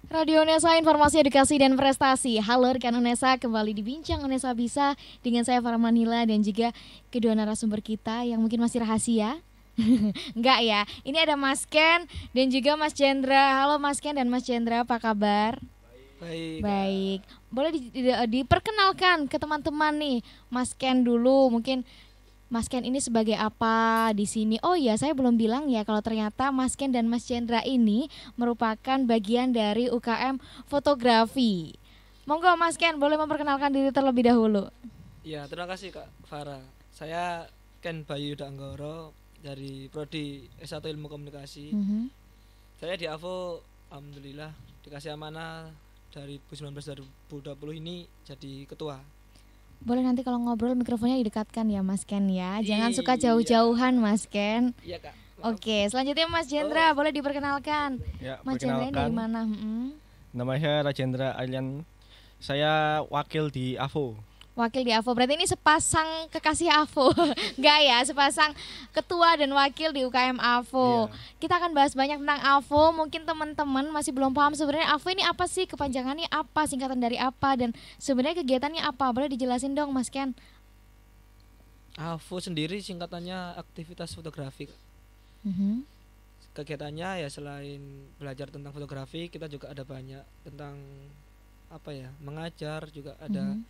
Radio Unesa, informasi edukasi dan prestasi. Halo rekan Unesa, kembali di Bincang Unesa Bisa dengan saya Farah Manila dan juga kedua narasumber kita yang mungkin masih rahasia. Enggak ya, ini ada Mas Ken dan juga Mas Chandra. Halo Mas Ken dan Mas Chandra, apa kabar? Baik, Baik, boleh diperkenalkan ke teman-teman nih, Mas Ken dulu mungkin. Mas Ken ini sebagai apa di sini? Oh iya, saya belum bilang ya kalau ternyata Mas Ken dan Mas Chandra ini merupakan bagian dari UKM fotografi. Monggo Mas Ken boleh memperkenalkan diri terlebih dahulu. ya terima kasih Kak Farah. Saya Ken Bayu Danggoro dari Prodi S1 Ilmu Komunikasi. Mhm. Saya di AVO, alhamdulillah dikasih amanah dari 2019-2020 ini jadi ketua. Boleh nanti kalau ngobrol mikrofonnya didekatkan ya Mas Ken ya. Jangan suka Iya, jauh-jauhan Mas Ken. iya Kak. Maaf. Oke, selanjutnya Mas Oh, Chandra boleh diperkenalkan. Ya, Mas Chandra ini dari perkenalkan, mana? nama saya Rajendra Aryan. Saya wakil di AVO. Wakil di AVO, berarti ini sepasang kekasih AVO. Enggak ya, sepasang ketua dan wakil di UKM AVO. Iya. Kita akan bahas banyak tentang AVO. Mungkin teman-teman masih belum paham sebenarnya AVO ini apa sih, kepanjangannya apa, singkatan dari apa, dan sebenarnya kegiatannya apa. Boleh dijelasin dong Mas Ken? AVO sendiri singkatannya aktivitas fotografi. Mhm, Kegiatannya ya selain belajar tentang fotografi, kita juga ada banyak tentang apa ya, mengajar juga ada. mhm,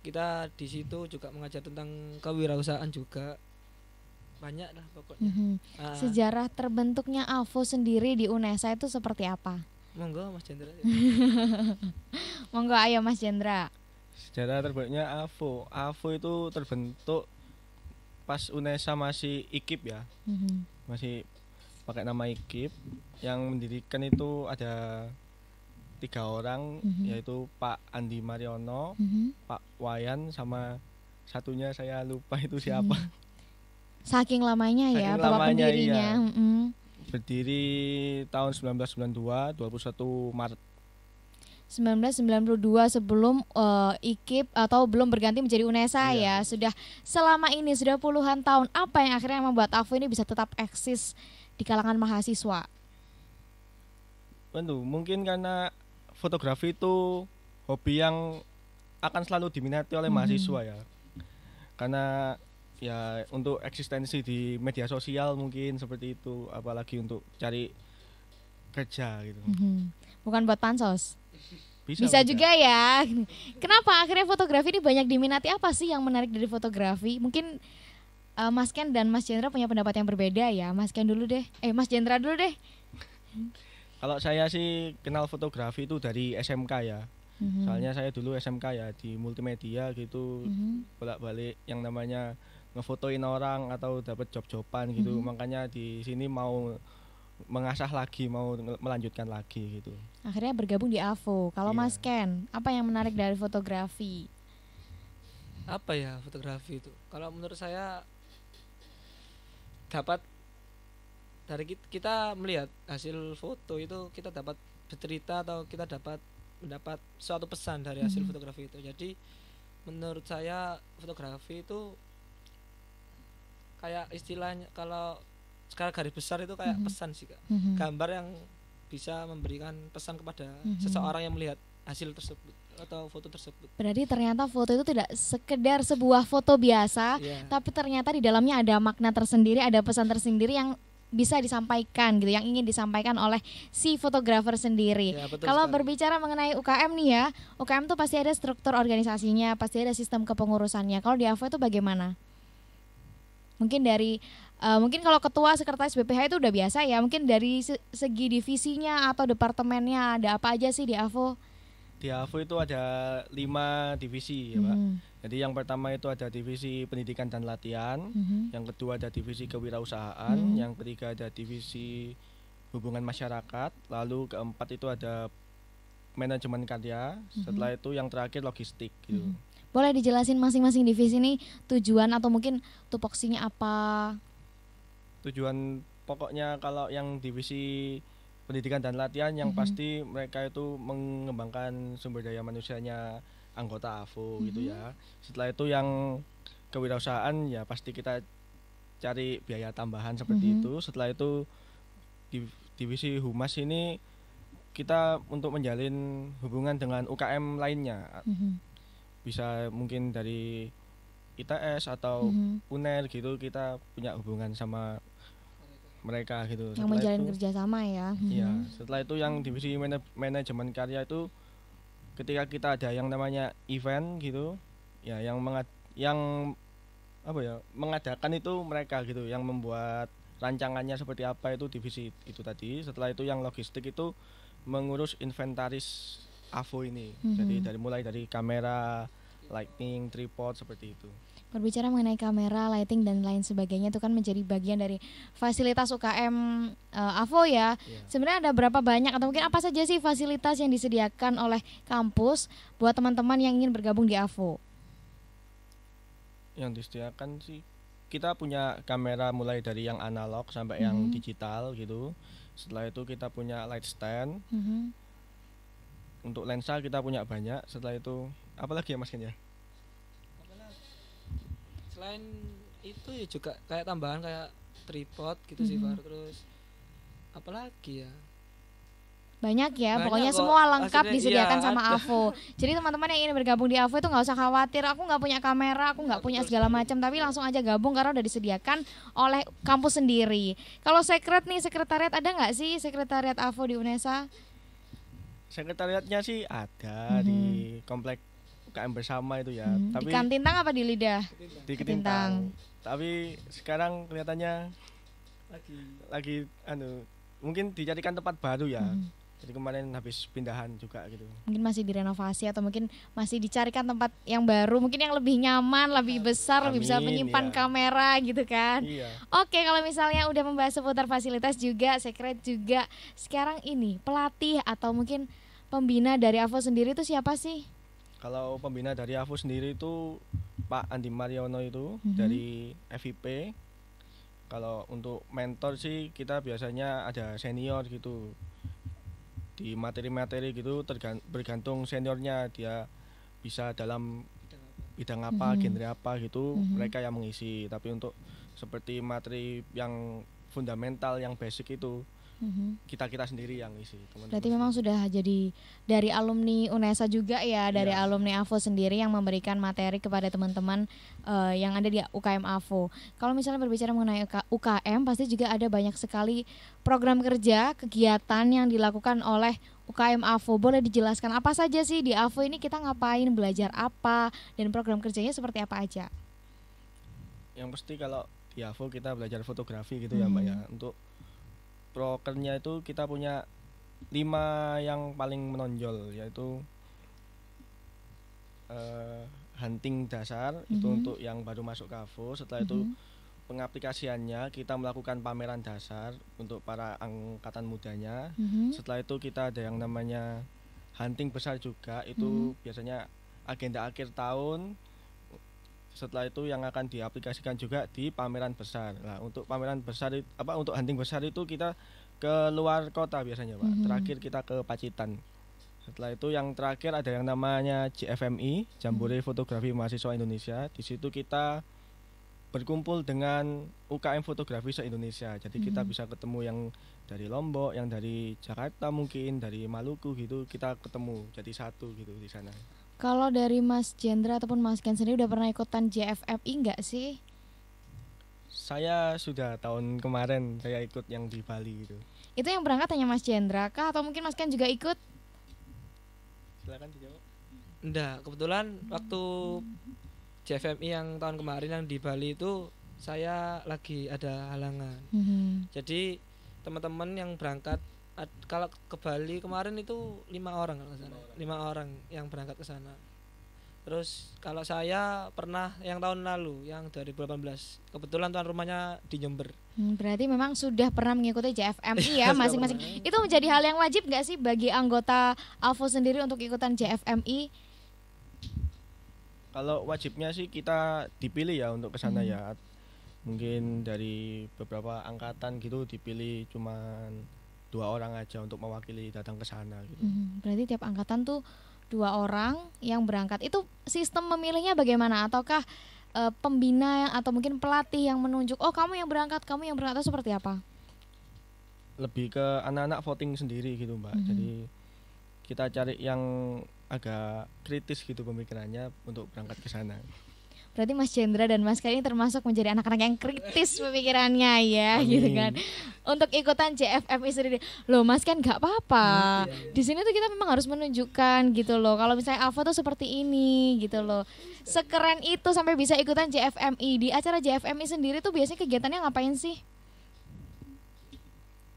Kita di situ juga mengajar tentang kewirausahaan juga, banyak lah pokoknya. mhm. Ah, Sejarah terbentuknya AVO sendiri di UNESA itu seperti apa? monggo Mas Chandra. Monggo ayo Mas Chandra. Sejarah terbentuknya AVO. AVO itu terbentuk pas UNESA masih IKIP ya. Mhm, Masih pakai nama IKIP. Yang mendirikan itu ada 3 orang, mhm, yaitu Pak Andi Mariono, mhm, Pak Wayan, sama satunya saya lupa itu siapa. mhm. Saking lamanya ya Saking Bapak lamanya, pendirinya. iya. Mhm. Berdiri tahun 1992, 21 Maret. 1992 sebelum IKIP atau belum berganti menjadi UNESA ya. Iya. Sudah selama ini sudah puluhan tahun. Apa yang akhirnya membuat AVO ini bisa tetap eksis di kalangan mahasiswa? Tentu, mungkin karena fotografi itu hobi yang akan selalu diminati oleh Mhm. mahasiswa ya. Karena ya untuk eksistensi di media sosial mungkin seperti itu, apalagi untuk cari kerja gitu. Mhm. Bukan buat pansos. Bisa Bisa bisa. juga ya. Kenapa akhirnya fotografi ini banyak diminati? Apa sih yang menarik dari fotografi? Mungkin Mas Ken dan Mas Chandra punya pendapat yang berbeda ya. Mas Ken dulu deh. Mas Chandra dulu deh. Kalau saya sih kenal fotografi itu dari SMK ya. Mhm. Soalnya saya dulu SMK ya di multimedia gitu, Mhm. bolak-balik yang namanya ngefotoin orang atau dapat job-joban gitu. Mhm. Makanya di sini mau mengasah lagi, mau melanjutkan lagi gitu. Akhirnya bergabung di AVO. Kalau Iya. Mas Ken, apa yang menarik dari fotografi? Apa ya fotografi itu? Kalau menurut saya dapat dari kita melihat hasil foto itu, kita dapat bercerita atau kita dapat mendapat suatu pesan dari hasil Mhm. fotografi itu. Jadi menurut saya fotografi itu kayak istilahnya, kalau sekarang garis besar itu kayak Mhm. pesan sih Kak. Mhm. Gambar yang bisa memberikan pesan kepada Mhm. seseorang yang melihat hasil tersebut atau foto tersebut. Berarti ternyata foto itu tidak sekedar sebuah foto biasa, Iya, tapi ternyata di dalamnya ada makna tersendiri, ada pesan tersendiri yang bisa disampaikan gitu, yang ingin disampaikan oleh si fotografer sendiri. ya betul Kalau sekali. berbicara mengenai UKM nih ya, UKM tuh pasti ada struktur organisasinya, pasti ada sistem kepengurusannya. Kalau di AVO itu bagaimana? Mungkin dari mungkin kalau ketua sekretaris BPH itu udah biasa ya. Mungkin dari segi divisinya atau departemennya ada apa aja sih di AVO? Di AVO itu ada 5 divisi ya Pak. Mhm, Jadi yang pertama itu ada divisi pendidikan dan latihan, mhm, yang kedua ada divisi kewirausahaan, mhm, yang ketiga ada divisi hubungan masyarakat, lalu keempat itu ada manajemen karya, mhm, setelah itu yang terakhir logistik gitu. mhm. Boleh dijelasin masing-masing divisi ini tujuan atau mungkin tupoksinya apa? Tujuan pokoknya kalau yang divisi pendidikan dan latihan yang Mhm, pasti mereka itu mengembangkan sumber daya manusianya anggota AVO gitu mhm, ya. Setelah itu yang kewirausahaan ya pasti kita cari biaya tambahan seperti mhm, itu. Setelah itu divisi humas ini kita untuk menjalin hubungan dengan UKM lainnya. Bisa mungkin dari ITS atau UNER gitu, kita punya hubungan sama mereka gitu. Yang menjalin kerjasama ya. Iya, setelah itu yang divisi manajemen karya itu ketika kita ada yang namanya event gitu, ya yang mengadakan itu mereka gitu, yang membuat rancangannya seperti apa itu divisi itu tadi. Setelah itu yang logistik itu mengurus inventaris AVO ini. Jadi mulai dari kamera, lighting, tripod seperti itu. Berbicara mengenai kamera, lighting dan lain sebagainya itu kan menjadi bagian dari fasilitas UKM AVO ya. Sebenarnya ada berapa banyak atau mungkin apa saja sih fasilitas yang disediakan oleh kampus buat teman-teman yang ingin bergabung di AVO? Yang disediakan sih kita punya kamera mulai dari yang analog sampai yang digital gitu. Setelah itu kita punya light stand. Untuk lensa kita punya banyak. Setelah itu apalagi ya Mas Ken ya? Selain itu ya juga kayak tambahan kayak tripod gitu sih Far. Terus apalagi ya? Banyak ya, Banyak pokoknya kok. semua lengkap Maksudnya, disediakan iya, sama ada. AVO. Jadi teman-teman yang ingin bergabung di AVO itu nggak usah khawatir, aku nggak punya kamera, aku nggak punya segala macam, tapi langsung aja gabung karena udah disediakan oleh kampus sendiri. Kalau sekretariat ada nggak sih sekretariat AVO di UNESA? Sekretariatnya sih ada di komplek UKM bersama itu ya. Tapi Di Kantintang apa di Lidah? di Ketintang. Ketintang. Tapi sekarang kelihatannya lagi mungkin dicarikan tempat baru ya. Jadi kemarin habis pindahan juga gitu. Mungkin masih direnovasi atau mungkin masih dicarikan tempat yang baru, mungkin yang lebih nyaman, lebih besar, lebih bisa Amin, menyimpan ya. kamera gitu kan. Iya. Oke, kalau misalnya udah membahas seputar fasilitas juga, sekret juga, sekarang ini pelatih atau mungkin pembina dari AVO sendiri itu siapa sih? Kalau pembina dari AVO sendiri itu Pak Andi Mariono itu dari FIP. Kalau untuk mentor sih kita biasanya ada senior gitu. Di materi-materi gitu bergantung seniornya, dia bisa dalam bidang apa, genre apa gitu, mereka yang mengisi. Tapi untuk seperti materi yang fundamental, yang basic itu kita sendiri yang isi. Berarti memang sudah jadi dari alumni UNESA juga ya, dari alumni AVO sendiri yang memberikan materi kepada teman-teman yang ada di UKM AVO. Kalau misalnya berbicara mengenai UKM, pasti juga ada banyak sekali program kerja, kegiatan yang dilakukan oleh UKM AVO. Boleh dijelaskan apa saja sih di AVO ini, kita ngapain, belajar apa, dan program kerjanya seperti apa aja? Yang pasti kalau di AVO kita belajar fotografi gitu ya Mbak ya. Untuk prokernya itu kita punya 5 yang paling menonjol, yaitu hunting dasar itu untuk yang baru masuk ke AVO. Setelah itu pengaplikasiannya kita melakukan pameran dasar untuk para angkatan mudanya. Setelah itu kita ada yang namanya hunting besar juga, itu biasanya agenda akhir tahun. Setelah itu yang akan diaplikasikan juga di pameran besar. Nah, untuk pameran besar untuk hunting besar itu kita ke luar kota biasanya, Pak. Terakhir kita ke Pacitan. Setelah itu yang terakhir ada yang namanya JFMI, Jambore Fotografi Mahasiswa Indonesia. Di situ kita berkumpul dengan UKM fotografi se-Indonesia. Jadi kita bisa ketemu yang dari Lombok, yang dari Jakarta mungkin, dari Maluku gitu, kita ketemu jadi satu gitu di sana. Kalau dari Mas Jendra ataupun Mas Ken sendiri udah pernah ikutan JFMI enggak sih? Saya sudah tahun kemarin saya ikut yang di Bali gitu. Itu yang berangkat hanya Mas Jendra kah atau mungkin Mas Ken juga ikut? Silakan dijawab. Enggak, kebetulan waktu JFMI yang tahun kemarin yang di Bali itu saya lagi ada halangan. Jadi teman-teman yang berangkat kalau ke Bali kemarin itu 5 orang kalau sana. 5 orang yang berangkat ke sana. Terus kalau saya pernah yang tahun lalu, yang 2018. Kebetulan tuan rumahnya di Jember. Berarti memang sudah pernah mengikuti JFMI ya masing-masing. Itu menjadi hal yang wajib nggak sih bagi anggota AVO sendiri untuk ikutan JFMI? Kalau wajibnya sih kita dipilih ya untuk ke sana ya. Mungkin dari beberapa angkatan gitu dipilih cuman 2 orang aja untuk mewakili datang ke sana gitu. Berarti tiap angkatan tuh 2 orang yang berangkat. Itu sistem memilihnya bagaimana? Ataukah pembina atau mungkin pelatih yang menunjuk, oh kamu yang berangkat atau seperti apa? lebih ke anak-anak voting sendiri gitu Mbak. Jadi kita cari yang agak kritis gitu pemikirannya untuk berangkat ke sana. Berarti Mas Cendra dan Mas Ken ini termasuk menjadi anak-anak yang kritis pemikirannya ya. Amin. Gitu kan. Untuk ikutan JFMI sendiri. Loh Mas Ken gak apa-apa. Di sini tuh kita memang harus menunjukkan gitu loh. Kalau misalnya AVO tuh seperti ini gitu loh. Sekeren itu sampai bisa ikutan JFMI. Di acara JFMI sendiri tuh biasanya kegiatannya ngapain sih?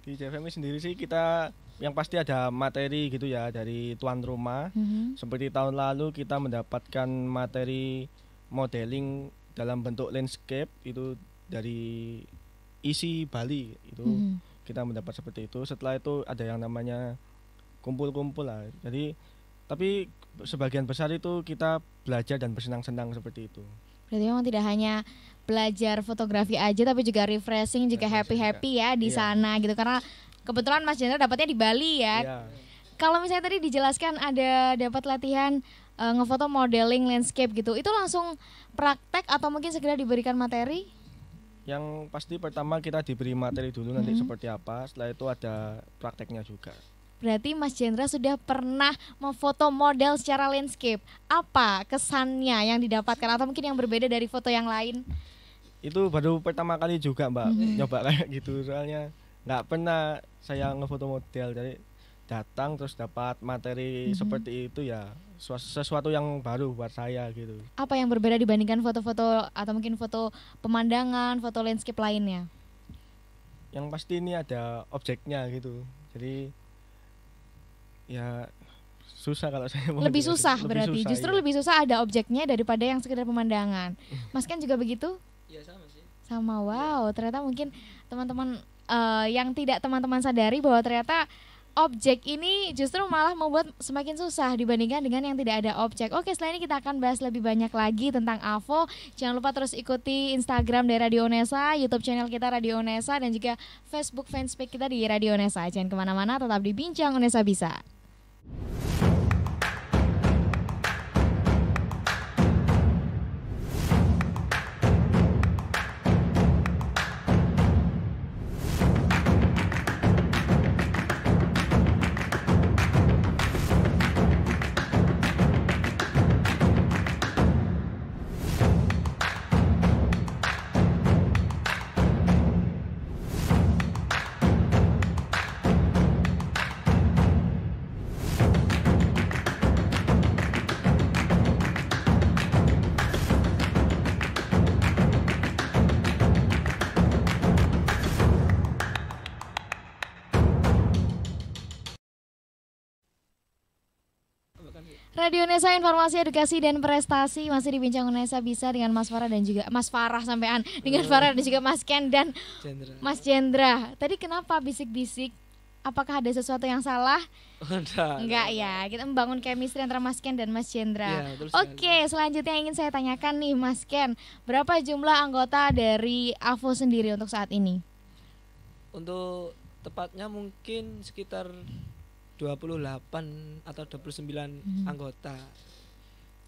Di JFMI sendiri sih kita yang pasti ada materi gitu ya dari tuan rumah. Seperti tahun lalu kita mendapatkan materi modeling dalam bentuk landscape itu dari isi Bali itu kita mendapat seperti itu. Setelah itu ada yang namanya kumpul-kumpul lah. Jadi tapi sebagian besar itu kita belajar dan bersenang-senang seperti itu. Berarti memang tidak hanya belajar fotografi aja tapi juga refreshing, juga happy-happy ya di sana gitu. Karena kebetulan Mas Cendra dapatnya di Bali ya. Kalau misalnya tadi dijelaskan ada dapat latihan ngefoto modeling landscape gitu, itu langsung praktek atau mungkin segera diberikan materi? Yang pasti pertama kita diberi materi dulu nanti seperti apa, setelah itu ada prakteknya juga. Berarti Mas Cendra sudah pernah memfoto model secara landscape. Apa kesannya yang didapatkan atau mungkin yang berbeda dari foto yang lain? Itu baru pertama kali juga Mbak nyoba kayak gitu, soalnya nggak pernah saya ngefoto model, jadi datang terus dapat materi seperti itu ya sesuatu yang baru buat saya gitu. Apa yang berbeda dibandingkan foto-foto atau mungkin foto pemandangan, foto landscape lainnya? Yang pasti ini ada objeknya gitu, jadi ya susah kalau saya mau lebih susah lebih berarti susah, justru iya. lebih susah ada objeknya daripada yang sekedar pemandangan. Mas kan juga begitu? Ya sama sih. Sama, wow, ternyata mungkin teman-teman yang tidak teman-teman sadari bahwa ternyata objek ini justru malah membuat semakin susah dibandingkan dengan yang tidak ada objek. Oke, setelah ini kita akan bahas lebih banyak lagi tentang AVO. Jangan lupa terus ikuti Instagram dari Radio Unesa, YouTube channel kita Radio Unesa, dan juga Facebook fanspage kita di Radio Unesa. Jangan kemana-mana, tetap di Bincang Unesa Bisa. Radio Unesa, informasi, edukasi, dan prestasi masih di Bincang Unesa Bisa dengan Mas Farah dan juga Mas Farah sampean dengan Farah dan juga Mas Ken dan Cendra. Mas Cendra. Tadi kenapa bisik-bisik? Apakah ada sesuatu yang salah? Enggak ya, kita membangun chemistry antara Mas Ken dan Mas Cendra. Ya, Oke, selanjutnya yang ingin saya tanyakan nih Mas Ken, berapa jumlah anggota dari AVO sendiri untuk saat ini? Untuk tepatnya mungkin sekitar 28 atau 29 anggota.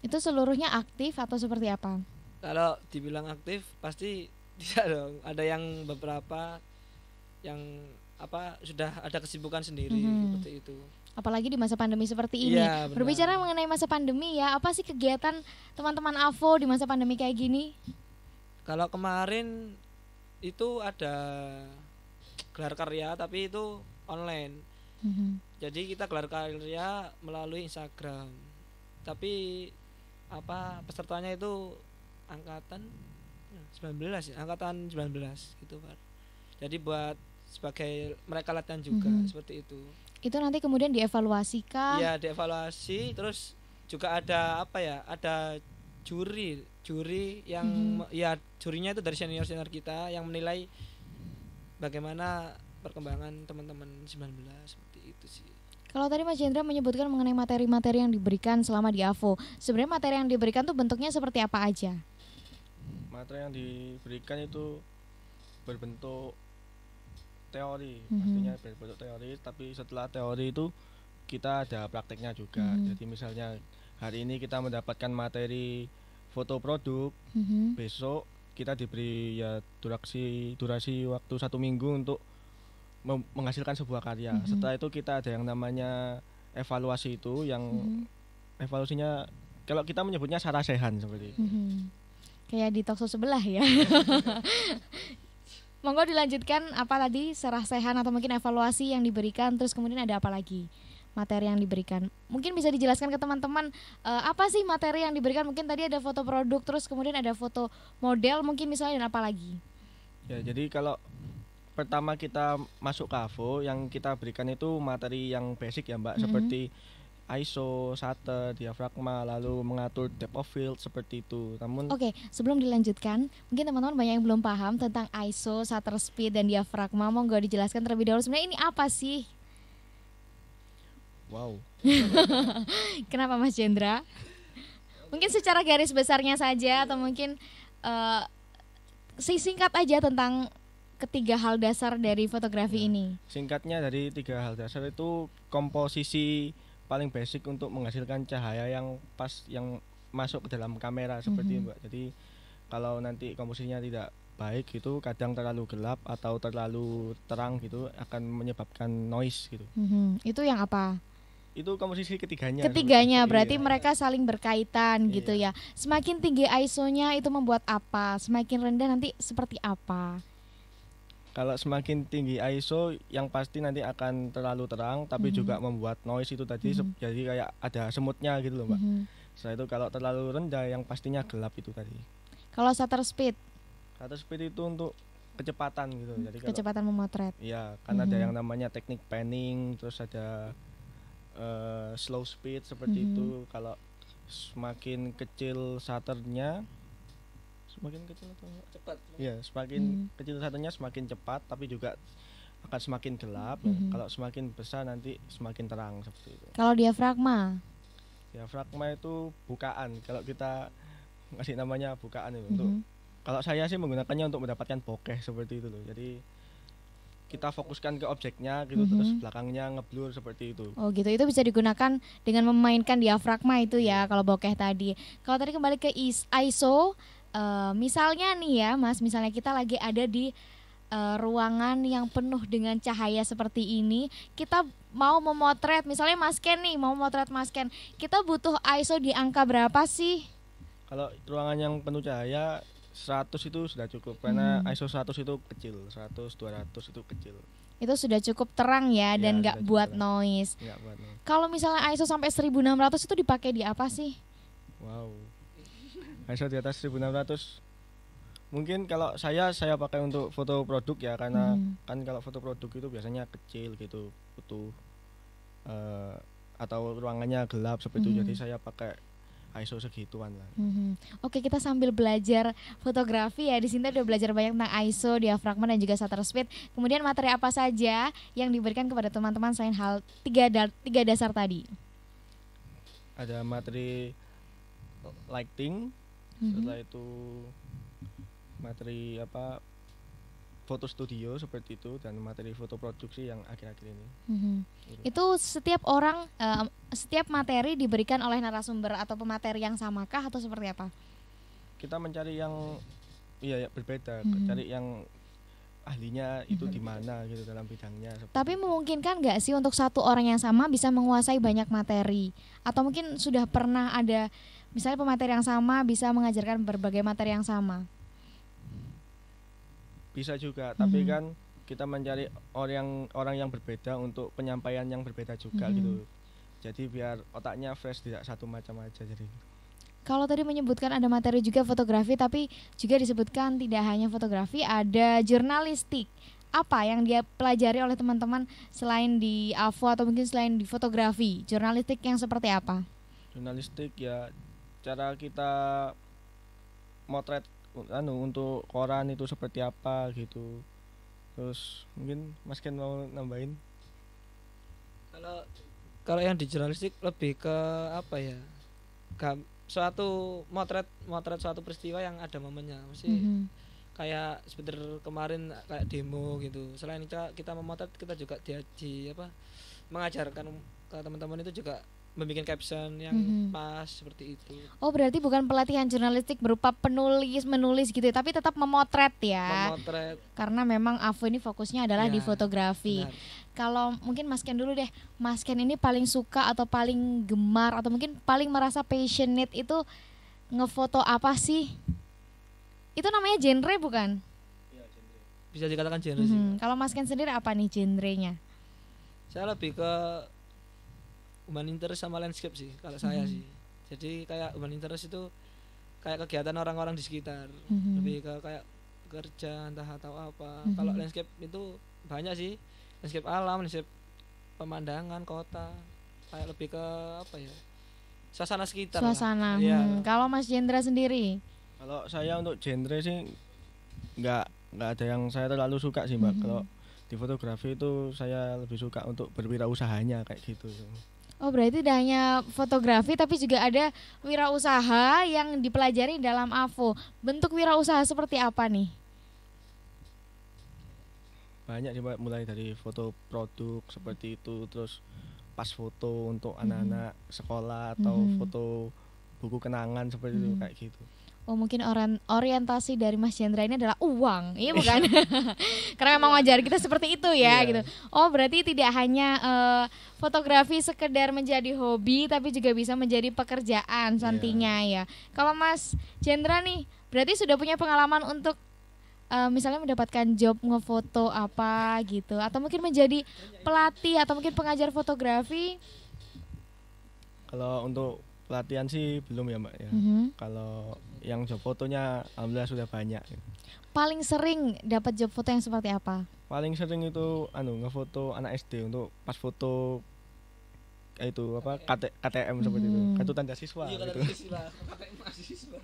Itu seluruhnya aktif atau seperti apa? Kalau dibilang aktif pasti tidak dong. Ada yang beberapa yang sudah ada kesibukan sendiri seperti itu. Apalagi di masa pandemi seperti ini. Iya, benar. Berbicara mengenai masa pandemi ya, apa sih kegiatan teman-teman AVO di masa pandemi kayak gini? Kalau kemarin itu ada gelar karya tapi itu online. Jadi kita gelar karya melalui Instagram. Tapi pesertanya itu angkatan 19 ya, angkatan 19 gitu, Pak. Jadi buat sebagai mereka latihan juga seperti itu. Itu nanti kemudian dievaluasi kah? Iya, dievaluasi, terus juga ada ada juri yang ya jurinya itu dari senior kita yang menilai bagaimana perkembangan teman-teman 19 seperti itu sih. Kalau tadi Mas Cendra menyebutkan mengenai materi-materi yang diberikan selama di AVO, sebenarnya materi yang diberikan tuh bentuknya seperti apa aja? Materi yang diberikan itu berbentuk teori, pastinya berbentuk teori, tapi setelah teori itu kita ada prakteknya juga. Jadi misalnya hari ini kita mendapatkan materi foto produk, besok kita diberi ya durasi waktu 1 minggu untuk menghasilkan sebuah karya. Setelah itu kita ada yang namanya evaluasi itu yang evaluasinya kalau kita menyebutnya sarasehan seperti itu. Kayak di talkshow sebelah ya. Monggo dilanjutkan, apa tadi, sarasehan atau mungkin evaluasi yang diberikan, terus kemudian ada apa lagi materi yang diberikan? Mungkin bisa dijelaskan ke teman-teman apa sih materi yang diberikan? Mungkin tadi ada foto produk, terus kemudian ada foto model mungkin misalnya, dan apa lagi? Ya, jadi kalau pertama kita masuk ke AVO, yang kita berikan itu materi yang basic ya Mbak, seperti ISO, shutter, diafragma, lalu mengatur depth of field seperti itu. Namun Oke, sebelum dilanjutkan, mungkin teman-teman banyak yang belum paham tentang ISO, shutter speed, dan diafragma. Monggo dijelaskan terlebih dahulu, sebenarnya ini apa sih? Wow. Kenapa Mas Jendra? Mungkin secara garis besarnya saja, atau mungkin singkat aja tentang ketiga hal dasar dari fotografi ini. Singkatnya, dari 3 hal dasar itu komposisi paling basic untuk menghasilkan cahaya yang pas, yang masuk ke dalam kamera seperti Mbak. Jadi kalau nanti komposisinya tidak baik gitu, kadang terlalu gelap atau terlalu terang gitu, akan menyebabkan noise gitu. Itu yang apa? Itu komposisi ketiganya Berarti mereka saling berkaitan gitu ya. Semakin tinggi ISO-nya itu membuat apa? Semakin rendah nanti seperti apa? Kalau semakin tinggi ISO, yang pasti nanti akan terlalu terang, tapi juga membuat noise itu tadi, jadi kayak ada semutnya gitu loh Mbak. Setelah itu kalau terlalu rendah, yang pastinya gelap itu tadi. Kalau shutter speed? Shutter speed itu untuk kecepatan gitu. Jadi kecepatan memotret. Iya, kan ada yang namanya teknik panning, terus ada slow speed seperti itu. Kalau semakin kecil shutternya, semakin kecil atau cepat? Iya, semakin kecil shutternya semakin cepat, tapi juga akan semakin gelap. Kalau semakin besar nanti semakin terang seperti itu. Kalau diafragma? Diafragma itu bukaan. Kalau kita ngasih namanya bukaan itu. Untuk kalau saya sih menggunakannya untuk mendapatkan bokeh seperti itu loh. Jadi kita fokuskan ke objeknya gitu, terus belakangnya ngeblur seperti itu. Oh gitu, itu bisa digunakan dengan memainkan diafragma itu ya, kalau bokeh tadi. Kalau tadi kembali ke ISO, misalnya nih ya Mas, misalnya kita lagi ada di ruangan yang penuh dengan cahaya seperti ini, kita mau memotret, misalnya Mas Ken nih, mau memotret Mas Ken, kita butuh ISO di angka berapa sih? Kalau ruangan yang penuh cahaya 100 itu sudah cukup, karena ISO 100 itu kecil, 100, 200 itu kecil. Itu sudah cukup terang ya, dan nggak buat noise. Kalau misalnya ISO sampai 1600 itu dipakai di apa sih? Wow, ISO di atas 1600 mungkin kalau saya pakai untuk foto produk ya, karena kan kalau foto produk itu biasanya kecil gitu, butuh atau ruangannya gelap seperti itu, jadi saya pakai ISO segituan lah. Oke, kita sambil belajar fotografi ya. Di sini udah belajar banyak tentang ISO, diafragma, dan juga shutter speed. Kemudian materi apa saja yang diberikan kepada teman-teman selain hal tiga dasar tadi? Ada materi lighting, setelah itu materi foto studio seperti itu, dan materi foto produksi yang akhir-akhir ini. Itu setiap orang, setiap materi diberikan oleh narasumber atau pemateri yang samakah atau seperti apa? Kita mencari yang berbeda, cari yang ahlinya itu di mana gitu dalam bidangnya. Tapi memungkinkan nggak sih untuk satu orang yang sama bisa menguasai banyak materi? Atau mungkin sudah pernah ada misalnya pemateri yang sama bisa mengajarkan berbagai materi yang sama? Bisa juga, tapi kan kita mencari orang yang berbeda untuk penyampaian yang berbeda juga gitu. Jadi biar otaknya fresh, tidak satu macam aja. Jadi kalau tadi menyebutkan ada materi juga fotografi, tapi juga disebutkan tidak hanya fotografi, ada jurnalistik. Apa yang dia pelajari oleh teman-teman selain di AVO atau mungkin selain di fotografi? Jurnalistik yang seperti apa? Jurnalistik ya cara kita motret untuk koran itu seperti apa gitu. Terus mungkin Mas Ken mau nambahin? Kalau yang di jurnalistik lebih ke apa ya? Suatu motret suatu peristiwa yang ada momennya. Mesti kayak seperti kemarin kayak demo gitu. Selain kita memotret, kita juga mengajarkan ke teman-teman itu juga membuat caption yang pas seperti itu. Oh, berarti bukan pelatihan jurnalistik berupa menulis gitu, tapi tetap memotret ya. Memotret. Karena memang AFO ini fokusnya adalah Ya, di fotografi. benar. Kalau mungkin Mas Ken dulu deh, Mas Ken ini paling suka atau paling gemar atau mungkin paling merasa passionate itu ngefoto apa sih? Itu namanya genre bukan? Bisa dikatakan genre sih. Kalau Mas Ken sendiri apa nih genrenya? Saya lebih ke human interest sama landscape sih kalau saya sih. Jadi kayak human interest itu kayak kegiatan orang-orang di sekitar. Lebih ke kayak kerja entah atau apa. Kalau landscape itu banyak sih. Landscape alam, landscape pemandangan kota. Kayak lebih ke apa ya? Suasana sekitar. Suasana. Iya. Kalau Mas Jendra sendiri? Kalau saya untuk genre sih nggak ada yang saya terlalu suka sih Mbak. Kalau di fotografi itu saya lebih suka untuk berwirausahanya kayak gitu. Oh, berarti tidak hanya fotografi tapi juga ada wirausaha yang dipelajari dalam AFO. Bentuk wirausaha seperti apa nih? Banyak sih Mbak, mulai dari foto produk seperti itu, terus pas foto untuk anak-anak sekolah atau foto buku kenangan seperti itu kayak gitu. Oh, mungkin orientasi dari Mas Jendra ini adalah uang, iya bukan? Karena memang wajar kita seperti itu ya, gitu. Oh, berarti tidak hanya fotografi sekedar menjadi hobi, tapi juga bisa menjadi pekerjaan nantinya ya. Kalau Mas Jendra nih, berarti sudah punya pengalaman untuk misalnya mendapatkan job ngefoto apa gitu, atau mungkin menjadi pelatih atau mungkin pengajar fotografi? Kalau untuk pelatihan sih belum ya Mbak ya. Kalau yang job fotonya alhamdulillah sudah banyak. Paling sering dapat job foto yang seperti apa? Paling sering itu ngefoto anak SD untuk pas foto itu apa KTM seperti itu. Kartu tanda siswa Iya, gitu.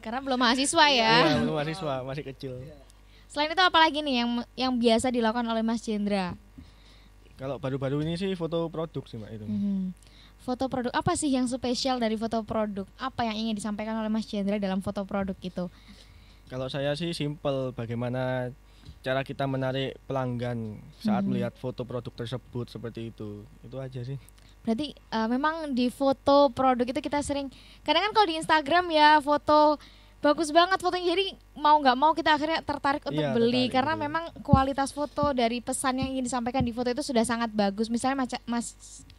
Karena belum mahasiswa ya. Iya, belum mahasiswa, masih kecil. Selain itu apa lagi nih yang biasa dilakukan oleh Mas Jendra? Kalau baru-baru ini sih foto produk sih Mbak itu. Foto produk apa sih yang spesial dari foto produk? Apa yang ingin disampaikan oleh Mas Jendra dalam foto produk itu? Kalau saya sih simple, bagaimana cara kita menarik pelanggan saat melihat foto produk tersebut seperti itu aja sih. Berarti memang di foto produk itu kita sering, kadang kan kalau di Instagram ya foto bagus banget fotonya, jadi mau nggak mau kita akhirnya tertarik untuk beli karena memang kualitas foto dari pesan yang ingin disampaikan di foto itu sudah sangat bagus. Misalnya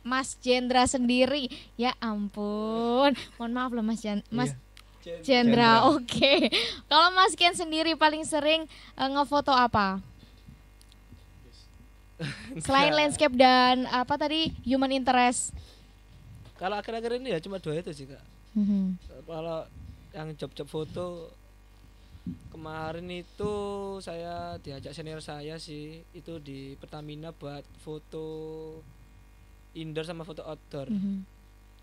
Mas Jendra sendiri, ya ampun, mohon maaf loh Mas Jendra. Oke. Kalau Mas Ken sendiri paling sering ngefoto apa? Selain landscape dan apa tadi human interest? Kalau akhir-akhir ini ya cuma 2 itu sih Kak. Kalau yang job-job foto kemarin itu saya diajak senior saya sih itu di Pertamina buat foto indoor sama foto outdoor.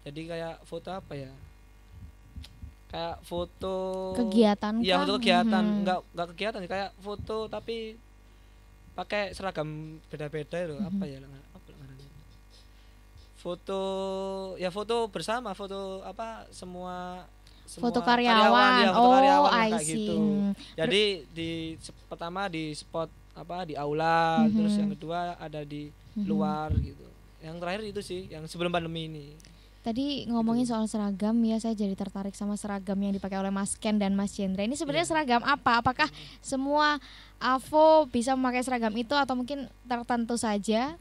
Jadi kayak foto apa ya? Kayak foto kegiatan. Iya, foto kegiatan. Enggak kegiatan, kayak foto tapi pakai seragam beda-beda itu. Apa ya namanya? Foto ya foto bersama, foto apa semua foto karyawan. Ya, foto karyawan kayak see. gitu. Jadi pertama di spot apa di aula, terus yang kedua ada di luar gitu. Yang terakhir itu sih yang sebelum pandemi ini. Tadi ngomongin soal seragam ya, saya jadi tertarik sama seragam yang dipakai oleh Mas Ken dan Mas Jendra. Ini sebenarnya seragam apa? Apakah semua AFO bisa memakai seragam itu atau mungkin tertentu saja?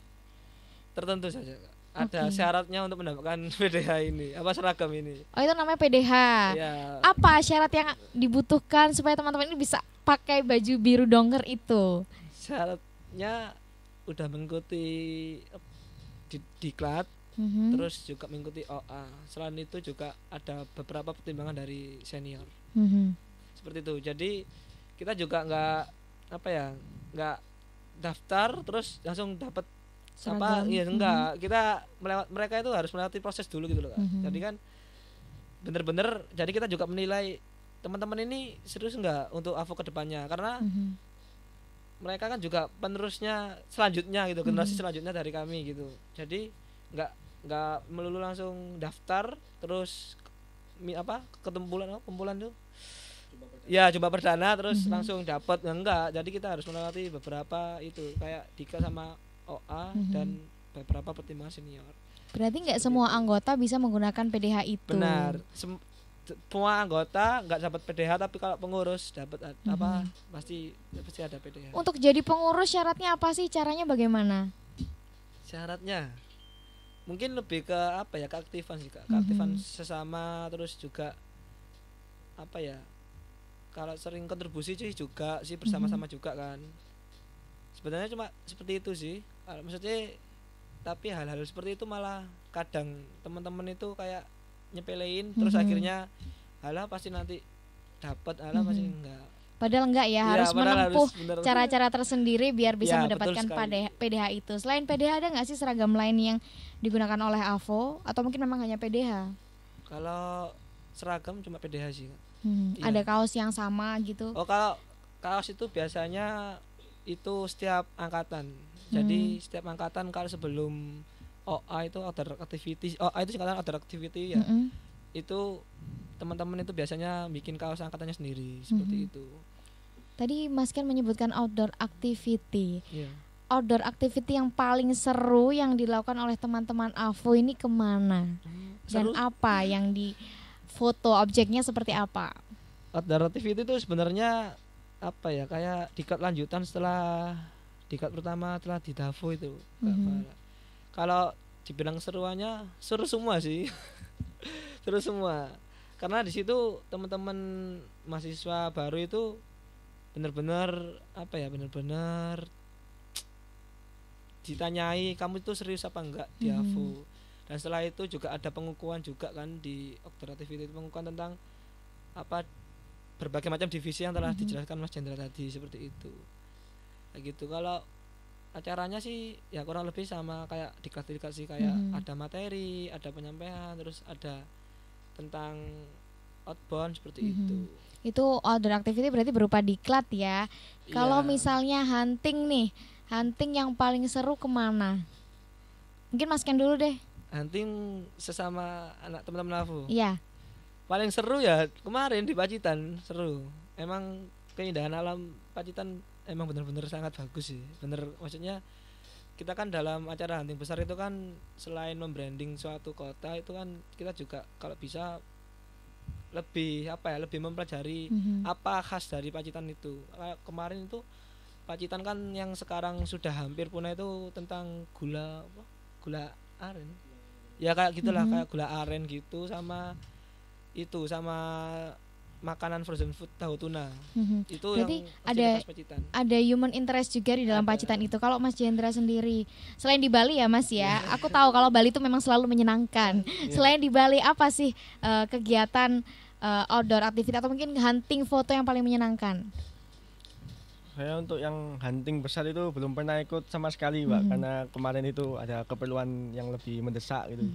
Tertentu saja. Ada syaratnya untuk mendapatkan PDH ini, apa seragam ini. Oh, itu namanya PDH. Ya. Apa syarat yang dibutuhkan supaya teman-teman ini bisa pakai baju biru dongker itu? Syaratnya udah mengikuti diklat, terus juga mengikuti OA. Selain itu juga ada beberapa pertimbangan dari senior. Seperti itu. Jadi kita juga nggak daftar terus langsung dapat seragam. Enggak, kita mereka itu harus melewati proses dulu gitu loh Kak. Jadi kan bener-bener, jadi kita juga menilai teman-teman ini serius enggak untuk AFO ke depannya, karena mereka kan juga penerusnya selanjutnya gitu, generasi selanjutnya dari kami gitu. Jadi enggak melulu langsung daftar terus pembulan tuh ya coba perdana terus langsung dapat, enggak. Jadi kita harus melewati beberapa itu kayak Dika sama OA dan beberapa pertimbangan senior. Berarti nggak semua anggota bisa menggunakan PDH itu. Benar. Semua anggota nggak dapat PDH, tapi kalau pengurus dapat apa pasti ada PDH. Untuk jadi pengurus syaratnya apa sih? Caranya bagaimana? Syaratnya mungkin lebih ke apa ya, keaktifan sih Kak. Keaktifan sesama, terus juga apa ya, kalau sering kontribusi sih juga sih bersama-sama juga kan. Sebenarnya cuma seperti itu sih. Maksudnya tapi hal-hal seperti itu malah kadang teman-teman itu kayak nyepelein, terus akhirnya halah pasti nanti dapat, halah pasti enggak. Padahal enggak ya, harus menempuh cara-cara tersendiri biar bisa mendapatkan PDH itu. Selain PDH ada nggak sih seragam lain yang digunakan oleh AVO atau mungkin memang hanya PDH? Kalau seragam cuma PDH sih. Ada kaos yang sama gitu? Oh, kalau kaos itu biasanya itu setiap angkatan. Jadi setiap angkatan kalau sebelum OA itu outdoor activity, OA itu singkatan outdoor activity ya. Itu teman-teman itu biasanya bikin kaos angkatannya sendiri seperti itu. Tadi Mas Ken menyebutkan outdoor activity. Outdoor activity yang paling seru yang dilakukan oleh teman-teman AVO ini kemana? Dan apa yang di foto, objeknya seperti apa? Outdoor activity itu sebenarnya apa ya, kayak diklat lanjutan setelah diklat pertama setelah di Davo itu. Kalau dibilang seruannya seru semua sih. Seru semua. Karena di situ teman-teman mahasiswa baru itu benar-benar apa ya, benar-benar ditanyai kamu itu serius apa enggak di AVO. Dan setelah itu juga ada pengukuhan juga kan di outdoor activity, pengukuhan tentang apa berbagai macam divisi yang telah dijelaskan Mas Jendra tadi seperti itu. Kayak gitu. Kalau acaranya sih ya kurang lebih sama kayak diklasifikasi, kayak ada materi, ada penyampaian, terus ada tentang outbound seperti itu. Itu outdoor activity berarti berupa diklat ya. Kalau misalnya hunting nih, hunting yang paling seru kemana? Mungkin Mas Ken dulu deh. Hunting sesama anak teman-teman AVO. Iya. Paling seru ya kemarin di Pacitan, seru. Emang keindahan alam Pacitan emang benar-benar sangat bagus sih. Bener, maksudnya kita kan dalam acara hunting besar itu kan selain membranding suatu kota itu kan kita juga kalau bisa lebih apa ya, lebih mempelajari apa khas dari Pacitan itu. Kemarin itu Pacitan kan yang sekarang sudah hampir punah itu tentang gula aren. Ya kayak gitulah, kayak gula aren gitu, sama itu sama makanan frozen food tahu tuna. Itu berarti yang ada human interest juga di dalam Pacitan itu. Kalau Mas Jendra sendiri, selain di Bali ya Mas ya, aku tahu kalau Bali itu memang selalu menyenangkan. Selain di Bali, apa sih kegiatan outdoor activity atau mungkin hunting foto yang paling menyenangkan? Saya untuk yang hunting besar itu belum pernah ikut sama sekali Mbak, karena kemarin itu ada keperluan yang lebih mendesak gitu.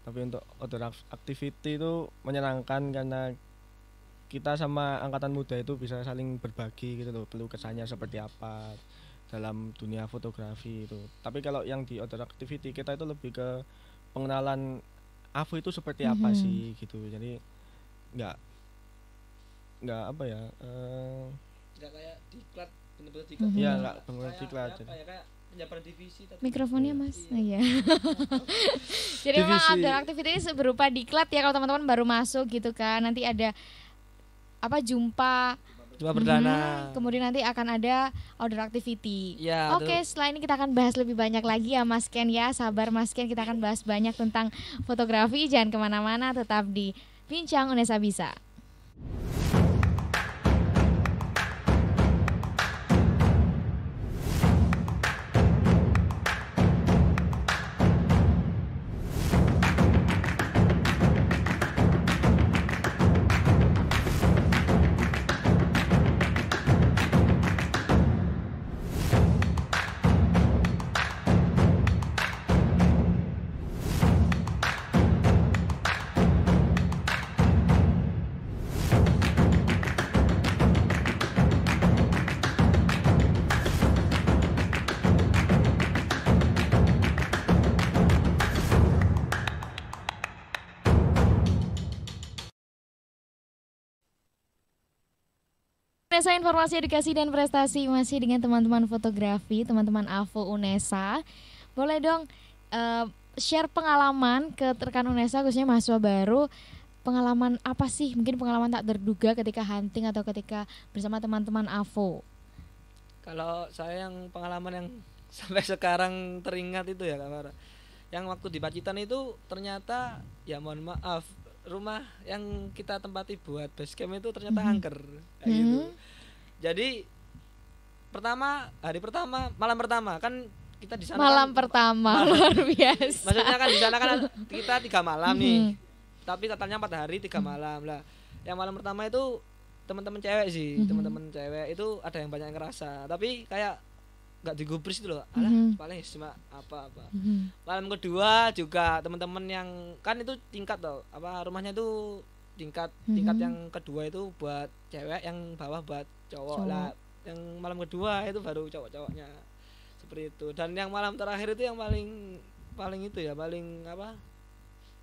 Tapi untuk outdoor activity itu menyenangkan karena kita sama angkatan muda itu bisa saling berbagi gitu loh, perlu kesannya seperti apa dalam dunia fotografi itu. Tapi kalau yang di outdoor activity kita itu lebih ke pengenalan AVO itu seperti apa sih gitu. Jadi nggak apa ya, nggak kayak diklat, bener-bener diklat. Iya, nggak bener-bener diklat. Kayak penjabaran divisi. Mikrofonnya Mas. Iya. Jadi memang outdoor activity ini berupa diklat ya kalau teman-teman baru masuk gitu kan. Nanti ada apa jumpa perdana. Kemudian nanti akan ada outdoor activity. Ya, Oke, setelah ini kita akan bahas lebih banyak lagi ya Mas Ken ya. Sabar Mas Ken, kita akan bahas banyak tentang fotografi. Jangan kemana-mana, tetap di Bincang Unesa Bisa. Unesa Informasi Edukasi dan Prestasi masih dengan teman-teman fotografi, teman-teman AVO Unesa. Boleh dong share pengalaman ke rekan Unesa khususnya mahasiswa baru. Pengalaman apa sih? Mungkin pengalaman tak terduga ketika hunting atau ketika bersama teman-teman AVO. Kalau saya yang pengalaman yang sampai sekarang teringat itu ya Kak Farah. Yang waktu di Pacitan itu ternyata ya mohon maaf, rumah yang kita tempati buat base camp itu ternyata angker kayak gitu. Jadi hari pertama, malam pertama kan kita di sana. Malam pertama luar biasa. Maksudnya kan di sana kan kita 3 malam nih. Tapi totalnya 4 hari 3 malam lah. Yang malam pertama itu teman-teman cewek sih, teman-teman cewek itu ada yang banyak yang ngerasa, tapi kayak nggak digubris itu loh. Alah, paling cuma apa-apa. Malam kedua juga teman-teman yang kan itu tingkat loh, apa rumahnya itu tingkat yang kedua itu buat cewek, yang bawah buat cowok lah. Yang malam kedua itu baru cowok-cowoknya. Seperti itu. Dan yang malam terakhir itu yang paling itu ya, paling apa?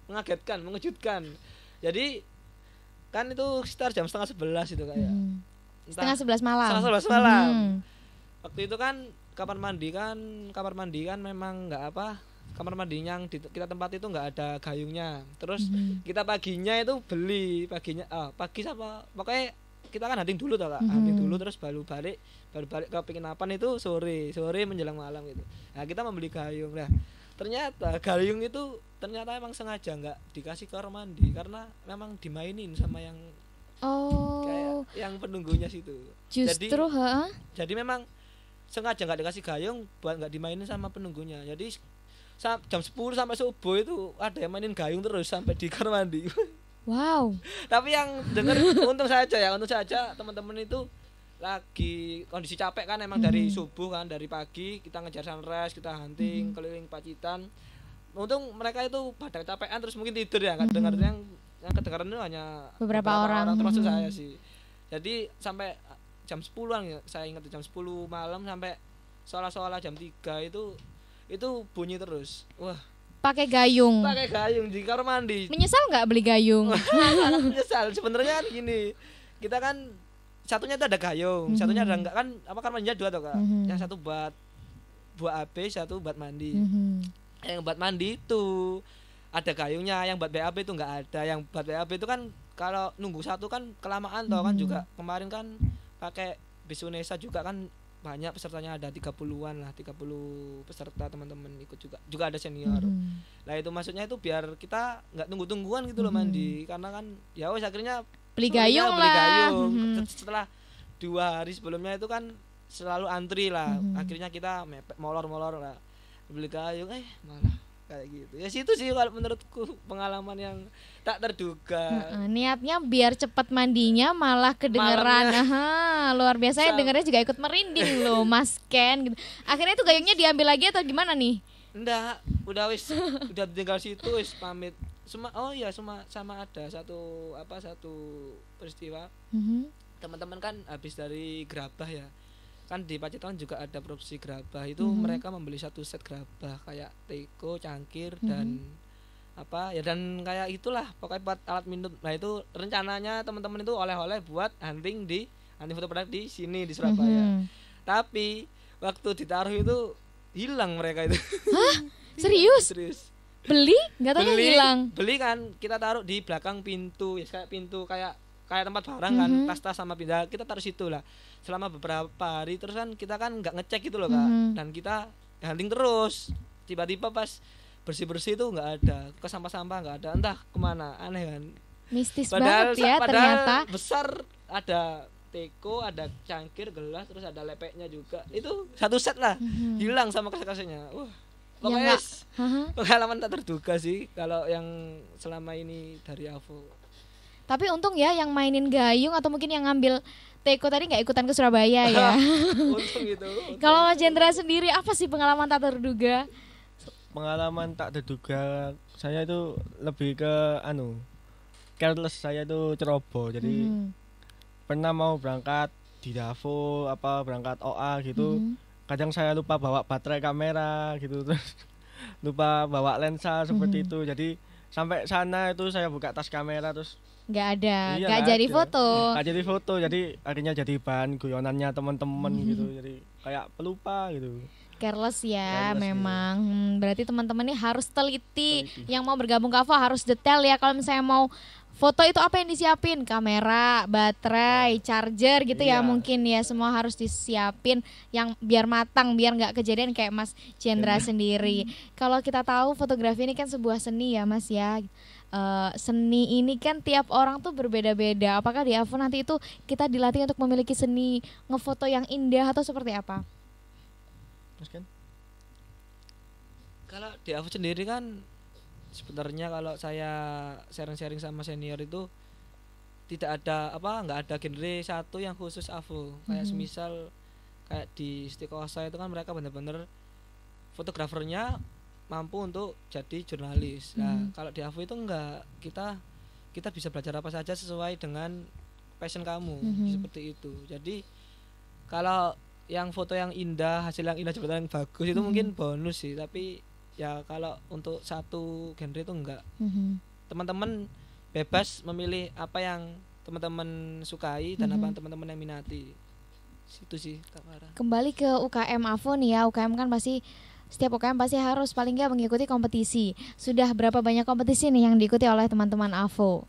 Mengagetkan, mengejutkan. Jadi kan itu sekitar jam 10:30 itu kayak. 10:30 malam. 10:30 malam. Waktu itu kan kamar mandi kan memang nggak apa, kamar mandi yang kita tempat itu nggak ada gayungnya. Terus kita paginya itu beli pagi sama pokoknya kita kan hunting dulu tau Kak. Hunting dulu terus baru balik ke penginapan itu sore menjelang malam gitu. Nah kita membeli gayung. Nah ternyata gayung itu emang sengaja nggak dikasih ke kamar mandi karena memang dimainin sama yang kayak yang penunggunya situ. Justru jadi memang sengaja nggak dikasih gayung buat nggak dimainin sama penunggunya. Jadi jam 10 sampai subuh itu ada yang mainin gayung terus sampai di kamar mandi. Wow. Tapi yang denger untung saja teman-teman itu lagi kondisi capek kan, emang dari subuh kan, dari pagi kita ngejar sunrise, kita hunting keliling Pacitan. Untung mereka itu pada capekan terus mungkin tidur ya, nggak dengar yang kedengaran itu hanya beberapa orang termasuk saya sih. Jadi sampai jam 10-an ya, saya ingat jam 10 malam sampai soal-soal jam 3 itu bunyi terus. Wah, pakai gayung di kamar mandi. Menyesal nggak beli gayung? Sangat menyesal. Sebenarnya kan gini, kita kan satunya itu ada gayung, satunya ada enggak kan, apa kamar mandinya 2 toh Kak. Yang satu buat AB, satu buat mandi. Yang buat mandi itu ada gayungnya, yang buat BAB itu enggak ada. Yang buat BAB itu kan kalau nunggu satu kan kelamaan toh kan, juga kemarin kan pakai bis Unesa juga kan banyak pesertanya, ada 30-an lah, 30 peserta teman-teman ikut juga ada senior. Nah itu maksudnya itu biar kita nggak tungguan gitu loh mandi, karena kan ya wes akhirnya beli gayung lah. Setelah 2 hari sebelumnya itu kan selalu antri lah, akhirnya kita molor lah beli gayung, malah kayak gitu. Ya situ sih kalau menurutku pengalaman yang tak terduga. Niatnya biar cepat mandinya malah kedengeran. Luar biasa ya, dengarnya juga ikut merinding loh Mas Ken gitu. Akhirnya itu gayungnya diambil lagi atau gimana nih? Enggak, udah tinggal situ wis pamit. Sama ada satu peristiwa. Teman-teman kan habis dari gerabah ya. Kan di Pacitan juga ada produksi gerabah itu, mereka membeli 1 set gerabah kayak teko, cangkir dan dan kayak itulah pokoknya buat alat minum. Nah itu rencananya teman-teman itu oleh-oleh buat hunting foto produk di sini di Surabaya. Tapi waktu ditaruh itu hilang mereka itu. Hah? Serius? Beli? Nggak tahu hilang. Beli kan kita taruh di belakang pintu, ya kayak pintu kayak tempat barang kan, tas-tas sama pindah kita taruh situ lah selama beberapa hari. Terus kan kita kan nggak ngecek gitu loh Kak, dan kita hunting terus. Tiba-tiba pas bersih-bersih itu nggak ada, ke sampah-sampah nggak ada, entah kemana, aneh kan. Mistis banget ya ternyata. Besar, ada teko, ada cangkir, gelas, terus ada lepeknya juga. Itu 1 set lah, hilang sama kasih-kasihnya. Pokoknya pengalaman tak terduga sih kalau yang selama ini dari AVO. Tapi untung ya yang mainin gayung atau mungkin yang ngambil teko tadi nggak ikutan ke Surabaya ya. Untung gitu. Kalau Mas Jendra sendiri apa sih pengalaman tak terduga? Pengalaman tak terduga saya itu lebih ke careless, saya itu ceroboh. Jadi pernah mau berangkat di Davo berangkat OA gitu. Kadang saya lupa bawa baterai kamera gitu, terus lupa bawa lensa seperti itu. Jadi sampai sana itu saya buka tas kamera terus nggak ada, nggak jadi foto. Nggak jadi foto, jadi akhirnya jadi bahan guyonannya teman-teman gitu. Jadi kayak pelupa gitu. Careless ya, memang. Berarti teman-teman ini harus teliti. Yang mau bergabung ke AVO harus detail ya. Kalau misalnya mau foto itu apa yang disiapin? Kamera, baterai, charger gitu ya mungkin ya. Semua harus disiapin yang biar matang, biar nggak kejadian kayak Mas Cendra sendiri. Kalau kita tahu fotografi ini kan sebuah seni ya Mas ya. Seni ini kan tiap orang tuh berbeda-beda. Apakah di AVO nanti itu kita dilatih untuk memiliki seni ngefoto yang indah atau seperti apa? Mas Ken? Kalau di AVO sendiri kan sebenarnya kalau saya sharing-sharing sama senior itu tidak ada nggak ada genre satu yang khusus AVO. Kayak semisal kayak di Istiqosa itu kan mereka benar-benar fotografernya mampu untuk jadi jurnalis. Nah, kalau di AVO itu enggak, kita bisa belajar apa saja sesuai dengan passion kamu, seperti itu. Jadi kalau yang foto yang indah, hasil yang indah, jabatan yang bagus itu mungkin bonus sih, tapi ya kalau untuk satu genre itu enggak. Teman-teman bebas memilih apa yang teman-teman sukai dan apa yang teman-teman yang minati. Situ sih Kak Farah. Kembali ke UKM AVO nih ya, UKM kan setiap UKM pasti harus paling nggak mengikuti kompetisi. Sudah berapa banyak kompetisi nih yang diikuti oleh teman-teman AVO?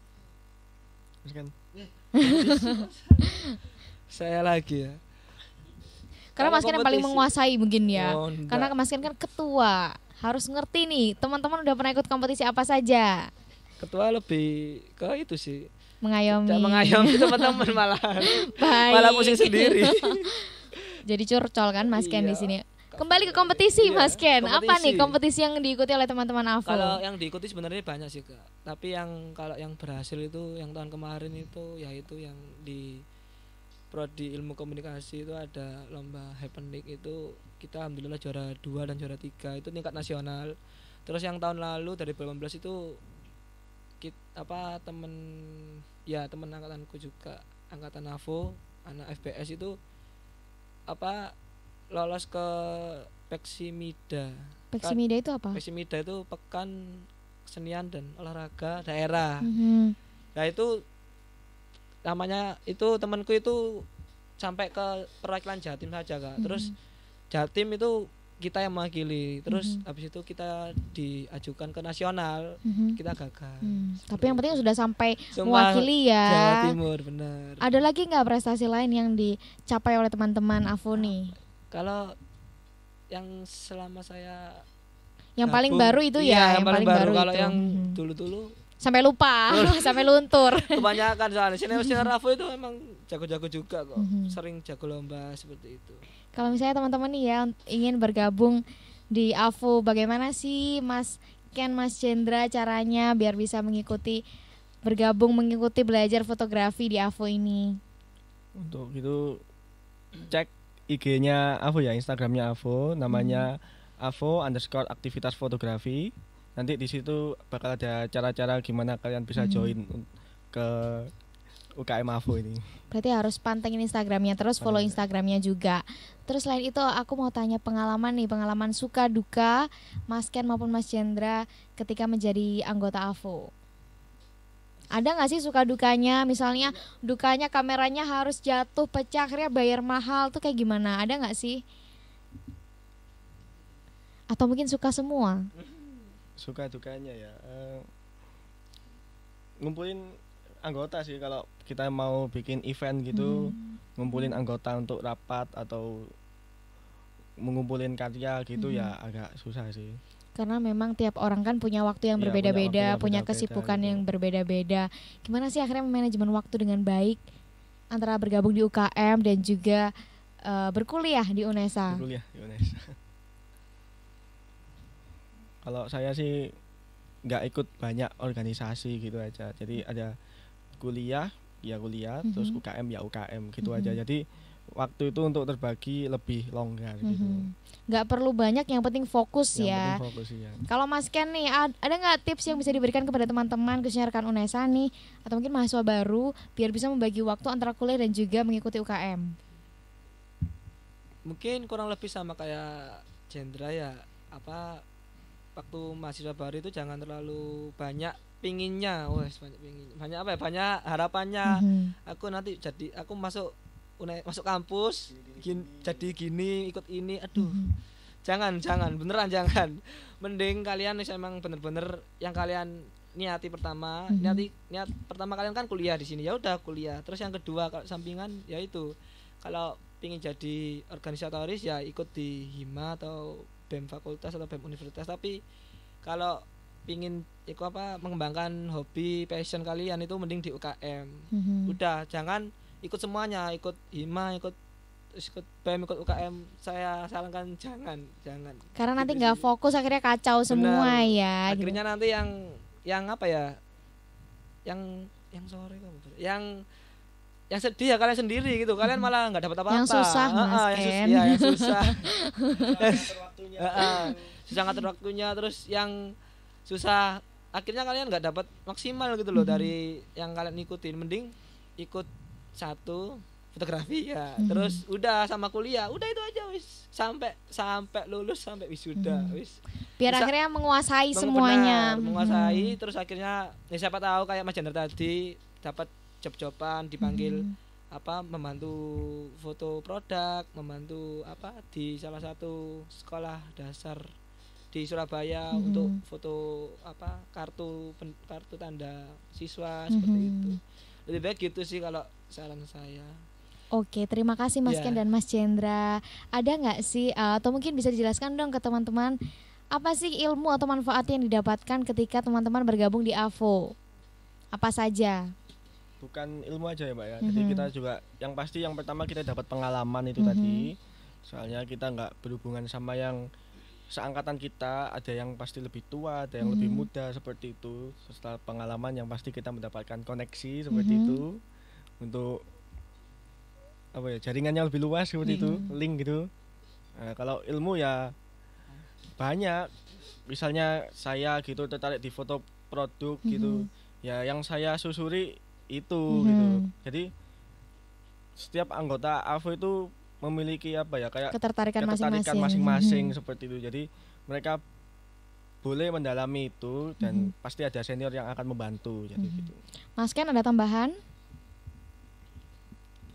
Saya lagi ya. Karena Mas Ken yang paling menguasai mungkin ya. Karena Mas Ken kan ketua, harus ngerti nih teman-teman udah pernah ikut kompetisi apa saja. Ketua lebih ke itu sih. Mengayomi teman-teman malah pusing sendiri. Jadi curcol kan Mas Ken di sini. Kembali ke kompetisi Mas Ken. Apa nih kompetisi yang diikuti oleh teman-teman AVO? Kalau yang diikuti sebenarnya banyak sih Kak. Tapi kalau yang berhasil itu yang tahun kemarin itu yaitu yang di Prodi Ilmu Komunikasi itu ada lomba happening itu kita alhamdulillah juara 2 dan juara 3 itu tingkat nasional. Terus yang tahun lalu dari 2018 itu teman angkatanku juga angkatan AVO anak FBS itu lolos ke Peksimida. Peksimida itu apa? Peksimida itu Pekan Kesenian dan Olahraga Daerah. Nah itu namanya itu temanku itu sampai ke perwakilan Jatim saja Kak. Terus Jatim itu kita yang mewakili. Terus habis itu kita diajukan ke nasional, kita gagal. Tapi yang penting sudah sampai mewakili ya. Jawa Timur benar. Ada lagi nggak prestasi lain yang dicapai oleh teman-teman AVO nih? Kalau yang selama saya yang paling baru itu ya, yang paling baru. Kalau itu. Yang dulu sampai lupa, sampai luntur. Kebanyakan soalnya senior AVO itu memang jago-jago juga kok. Sering jago lomba seperti itu. Kalau misalnya teman-teman nih ya ingin bergabung di AVO, bagaimana sih Mas Ken, Mas Cendra caranya biar bisa mengikuti belajar fotografi di AVO ini? Untuk itu cek IG-nya AVO ya, Instagramnya AVO, namanya AVO_aktivitas fotografi. Nanti di situ bakal ada cara-cara gimana kalian bisa join ke UKM AVO ini. Berarti harus pantengin Instagramnya, terus follow Instagramnya juga. Terus selain itu aku mau tanya pengalaman suka duka Mas Ken maupun Mas Cendra ketika menjadi anggota AVO. Ada nggak sih suka dukanya? Misalnya dukanya kameranya harus jatuh, pecah, akhirnya bayar mahal tuh kayak gimana? Ada nggak sih? Atau mungkin suka semua? Suka dukanya ya, ngumpulin anggota sih. Kalau kita mau bikin event gitu, ngumpulin anggota untuk rapat atau mengumpulin karya gitu ya agak susah sih. Karena memang tiap orang kan punya waktu yang berbeda-beda, punya kesibukan gitu. Yang berbeda-beda. Gimana sih akhirnya manajemen waktu dengan baik antara bergabung di UKM dan juga berkuliah di UNESA? Kalau saya sih nggak ikut banyak organisasi gitu aja. Jadi ada kuliah, terus UKM ya UKM gitu aja. Jadi waktu itu untuk terbagi lebih longgar gitu. Nggak perlu banyak, yang penting fokus ya. Kalau Mas Ken nih, ada nggak tips yang bisa diberikan kepada teman-teman khususnya rekan UNESA nih, atau mungkin mahasiswa baru biar bisa membagi waktu antara kuliah dan juga mengikuti UKM? Mungkin kurang lebih sama kayak Cendra ya, waktu mahasiswa baru itu jangan terlalu banyak pinginnya, banyak harapannya. Aku nanti aku masuk kampus jadi gini, ikut ini, Jangan beneran jangan. Mending kalian emang bener-bener yang kalian niati pertama, niat pertama kalian kan kuliah di sini, ya udah kuliah. Terus yang kedua kalau sampingan ya itu. Kalau pingin jadi organisatoris ya ikut di HIMA atau BEM fakultas atau BEM universitas. Tapi kalau pingin mengembangkan hobi passion kalian itu mending di UKM. Udah jangan ikut semuanya, ikut HIMA, ikut BEM, ikut UKM. Saya sarankan jangan. Karena nanti nggak fokus, akhirnya kacau semua. Benar. Ya. Akhirnya nanti yang apa ya? Yang sore yang sedih ya kalian sendiri gitu. Kalian malah nggak dapat apa-apa. Yang susah, yang susah. Susah ngatur waktunya, terus yang susah akhirnya kalian nggak dapat maksimal gitu loh dari yang kalian ikutin. Mending ikut satu fotografi ya, terus udah sama kuliah, udah itu aja wis sampai lulus, sampai wisuda wis. Biar bisa akhirnya menguasai semuanya. Menguasai, terus akhirnya ya siapa tahu kayak Mas Jandra tadi dapat job-joban, dipanggil membantu foto produk, membantu di salah satu sekolah dasar di Surabaya untuk foto kartu tanda siswa seperti itu. Lebih baik gitu sih kalau saran saya. Oke, terima kasih Mas Ken dan Mas Jendra. Ada nggak sih atau mungkin bisa dijelaskan dong ke teman-teman apa sih ilmu atau manfaat yang didapatkan ketika teman-teman bergabung di AVO? Apa saja? Bukan ilmu aja ya Mbak ya. Jadi kita juga yang pasti yang pertama kita dapat pengalaman itu tadi. Soalnya kita nggak berhubungan sama yang seangkatan kita, ada yang pasti lebih tua, ada yang lebih muda seperti itu. Setelah pengalaman yang pasti kita mendapatkan koneksi seperti itu untuk jaringannya lebih luas seperti itu, link gitu. Nah, kalau ilmu ya banyak. Misalnya saya gitu tertarik di foto produk gitu. Ya yang saya susuri itu gitu. Jadi setiap anggota AVO itu memiliki kayak ketertarikan masing-masing seperti itu. Jadi mereka boleh mendalami itu dan pasti ada senior yang akan membantu jadi gitu. Mas Ken ada tambahan?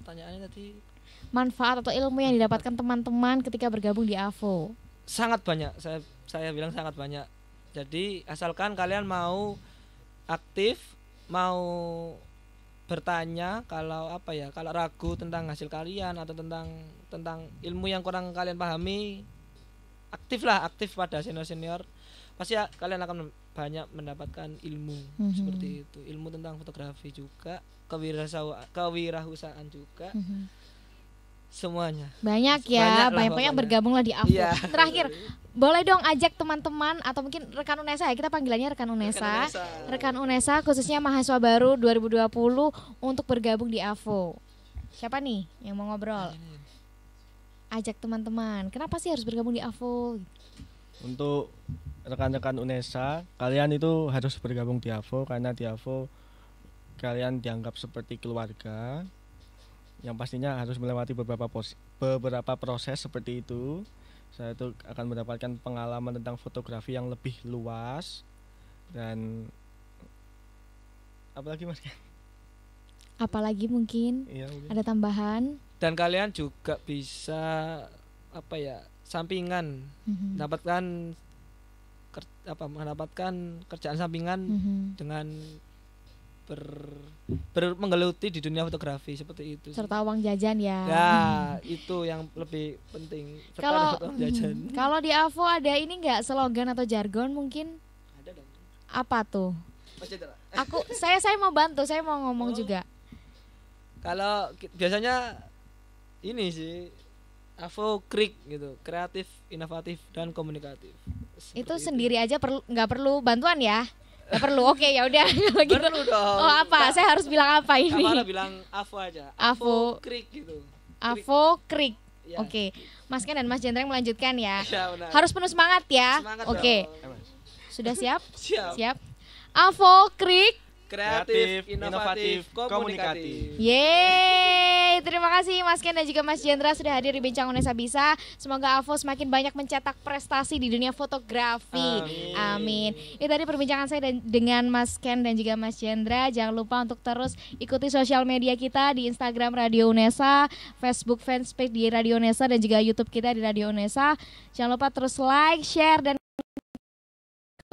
Pertanyaannya tadi manfaat atau ilmu yang didapatkan teman-teman ketika bergabung di AVO? Sangat banyak. Saya bilang sangat banyak. Jadi asalkan kalian mau aktif, mau bertanya, kalau kalau ragu tentang hasil kalian atau tentang ilmu yang kurang kalian pahami, aktif pada senior pasti kalian akan banyak mendapatkan ilmu seperti itu, ilmu tentang fotografi juga, kewirausahaan juga, semuanya banyak ya, banyak bergabunglah di AVO. Terakhir boleh dong ajak teman-teman atau mungkin rekan UNESA ya, kita panggilannya rekan UNESA khususnya mahasiswa baru 2020 untuk bergabung di AVO. Siapa nih yang mau ngobrol? Ajak teman-teman, kenapa sih harus bergabung di AVO? Untuk rekan-rekan UNESA, kalian itu harus bergabung di AVO karena di AVO kalian dianggap seperti keluarga yang pastinya harus melewati beberapa proses seperti itu. Saya itu akan mendapatkan pengalaman tentang fotografi yang lebih luas. Dan apalagi Mas? Apalagi mungkin? Iya, ada tambahan? Dan kalian juga bisa sampingan, mendapatkan kerjaan sampingan dengan menggeluti di dunia fotografi seperti itu. Serta uang jajan ya. Ya, itu yang lebih penting. Kalau di AVO ada ini enggak slogan atau jargon mungkin? Ada dong. Apa tuh? Saya mau bantu, saya mau ngomong juga. Kalau biasanya ini sih AVO KRIK gitu, kreatif, inovatif dan komunikatif. Itu sendiri aja nggak perlu bantuan ya? Nggak perlu, oke ya udah. Perlu dong. Oh apa? Saya harus bilang apa ini? Apa bilang AVO aja. AVO KRIK gitu. AVO KRIK. Ya. Oke. Mas Ken dan Mas Jendra melanjutkan ya. Ya harus penuh semangat ya. Oke. Sudah siap? Siap. AVO KRIK. Kreatif, inovatif, komunikatif. Yeay, terima kasih Mas Ken dan juga Mas Jendra sudah hadir di Bincang Unesa Bisa. Semoga Avo semakin banyak mencetak prestasi di dunia fotografi. Amin. Itu tadi perbincangan saya dengan Mas Ken dan juga Mas Jendra. Jangan lupa untuk terus ikuti sosial media kita di Instagram Radio Unesa, Facebook fanspage di Radio Unesa, dan juga YouTube kita di Radio Unesa. Jangan lupa terus like, share, dan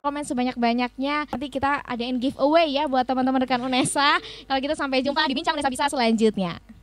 komen sebanyak-banyaknya. Nanti kita adain giveaway ya buat teman-teman rekan Unesa. Kalau gitu sampai jumpa di Bincang Unesa Bisa selanjutnya.